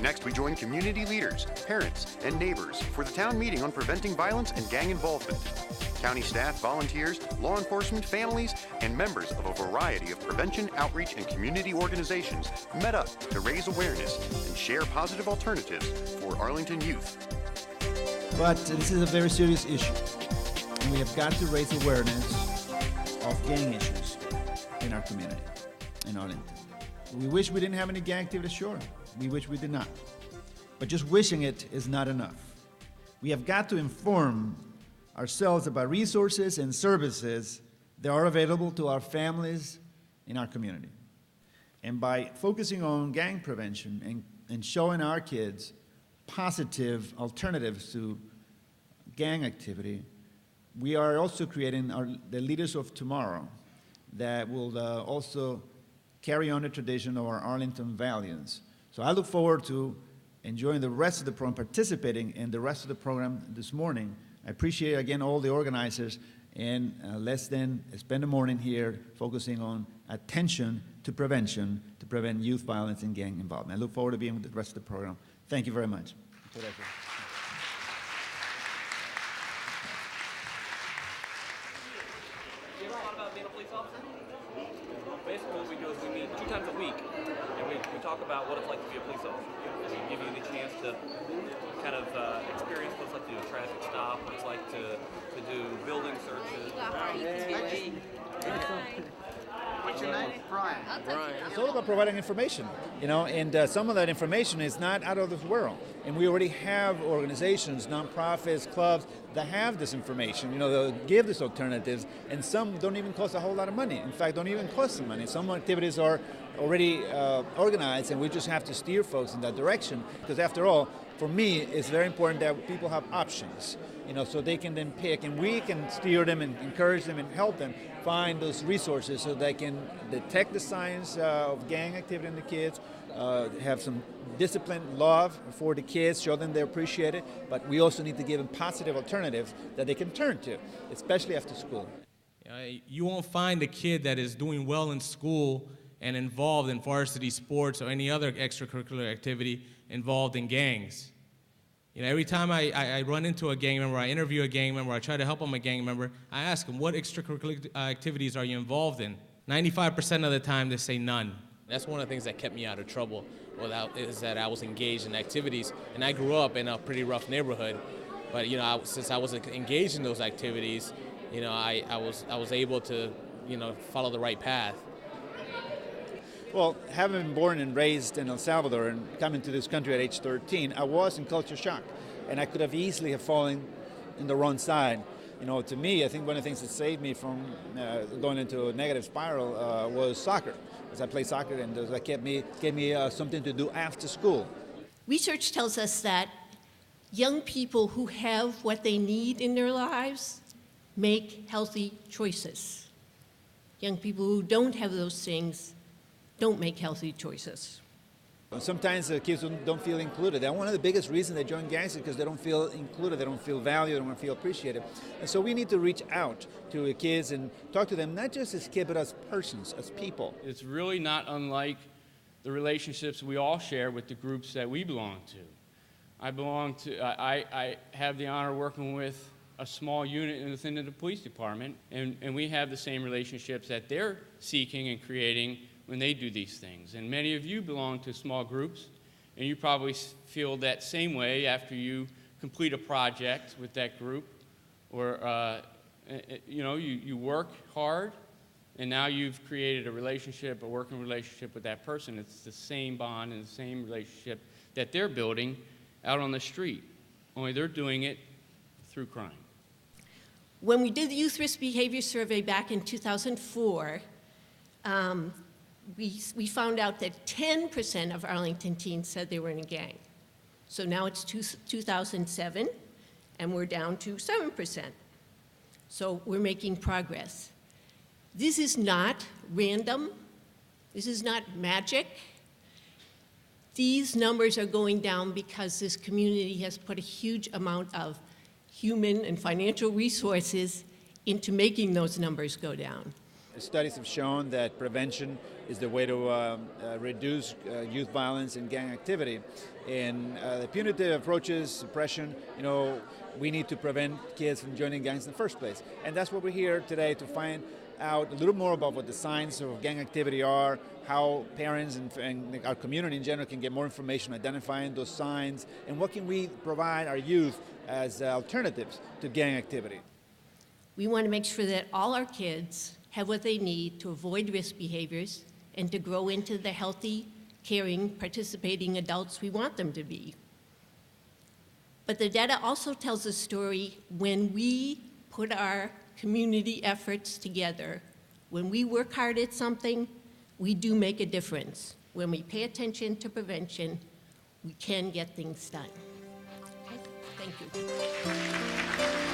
Next, we join community leaders, parents, and neighbors for the town meeting on preventing violence and gang involvement. County staff, volunteers, law enforcement, families, and members of a variety of prevention, outreach, and community organizations met up to raise awareness and share positive alternatives for Arlington youth. But this is a very serious issue, and we have got to raise awareness of gang issues in our community, in Arlington. We wish we didn't have any gang activity, sure. We wish we did not. But just wishing it is not enough. We have got to inform ourselves about resources and services that are available to our families in our community. And by focusing on gang prevention and showing our kids positive alternatives to gang activity, we are also creating the leaders of tomorrow that will also carry on the tradition of our Arlington values. So I look forward to enjoying the rest of the program, participating in the rest of the program this morning. I appreciate, again, all the organizers, and let's then spend the morning here focusing on attention to prevention to prevent youth violence and gang involvement. I look forward to being with the rest of the program. Thank you very much. Basically what we do is we meet 2 times a week, and we talk about what it's like to be a police officer. We give you the chance to kind of experience what it's like to do a traffic stop, what it's like to do building searches. What's your name? Brian. It's all about providing information, and some of that information is not out of this world. And we already have organizations, nonprofits, clubs that have this information, they'll give these alternatives, and some don't even cost a whole lot of money. In fact, don't even cost some money. Some activities are already organized, and we just have to steer folks in that direction. Because after all, for me, it's very important that people have options, so they can then pick, and we can steer them and encourage them and help them find those resources so they can detect the signs of gang activity in the kids, have some discipline, love for the kids, show them they appreciate it, but we also need to give them positive alternatives that they can turn to, especially after school. You won't find a kid that is doing well in school and involved in varsity sports or any other extracurricular activity involved in gangs. Every time I run into a gang member, I interview a gang member, I try to help them a gang member, I ask them, what extracurricular activities are you involved in? 95% of the time they say none. That's one of the things that kept me out of trouble is that I was engaged in activities, and I grew up in a pretty rough neighborhood, but since I was engaged in those activities, I was able to follow the right path. Well, having been born and raised in El Salvador and coming to this country at age 13, I was in culture shock, and I could have easily have fallen in the wrong side. To me, I think one of the things that saved me from going into a negative spiral was soccer, because I played soccer, and that gave me something to do after school. Research tells us that young people who have what they need in their lives make healthy choices. Young people who don't have those things don't make healthy choices. Sometimes the kids don't feel included. And one of the biggest reasons they join gangs is because they don't feel included, they don't feel valued, they don't feel appreciated. And so we need to reach out to the kids and talk to them, not just as kids, but as persons, as people. It's really not unlike the relationships we all share with the groups that we belong to. I have the honor of working with a small unit within the police department, and we have the same relationships that they're seeking and creating when they do these things. And many of you belong to small groups, and you probably feel that same way after you complete a project with that group, or you work hard, and now you've created a relationship, a working relationship with that person. It's the same bond and the same relationship that they're building out on the street, only they're doing it through crime. When we did the Youth Risk Behavior Survey back in 2004, we found out that 10% of Arlington teens said they were in a gang. So now it's 2007, and we're down to 7%. So we're making progress. This is not random. This is not magic. These numbers are going down because this community has put a huge amount of human and financial resources into making those numbers go down. studies have shown that prevention is the way to reduce youth violence and gang activity. And the punitive approaches, suppression, we need to prevent kids from joining gangs in the first place. And that's what we're here today to find out a little more about what the signs of gang activity are, how parents and our community in general can get more information identifying those signs, and what can we provide our youth as alternatives to gang activity. We want to make sure that all our kids have what they need to avoid risk behaviors and to grow into the healthy, caring, participating adults we want them to be. But the data also tells a story when we put our community efforts together. When we work hard at something, we do make a difference. When we pay attention to prevention, we can get things done. Okay? Thank you.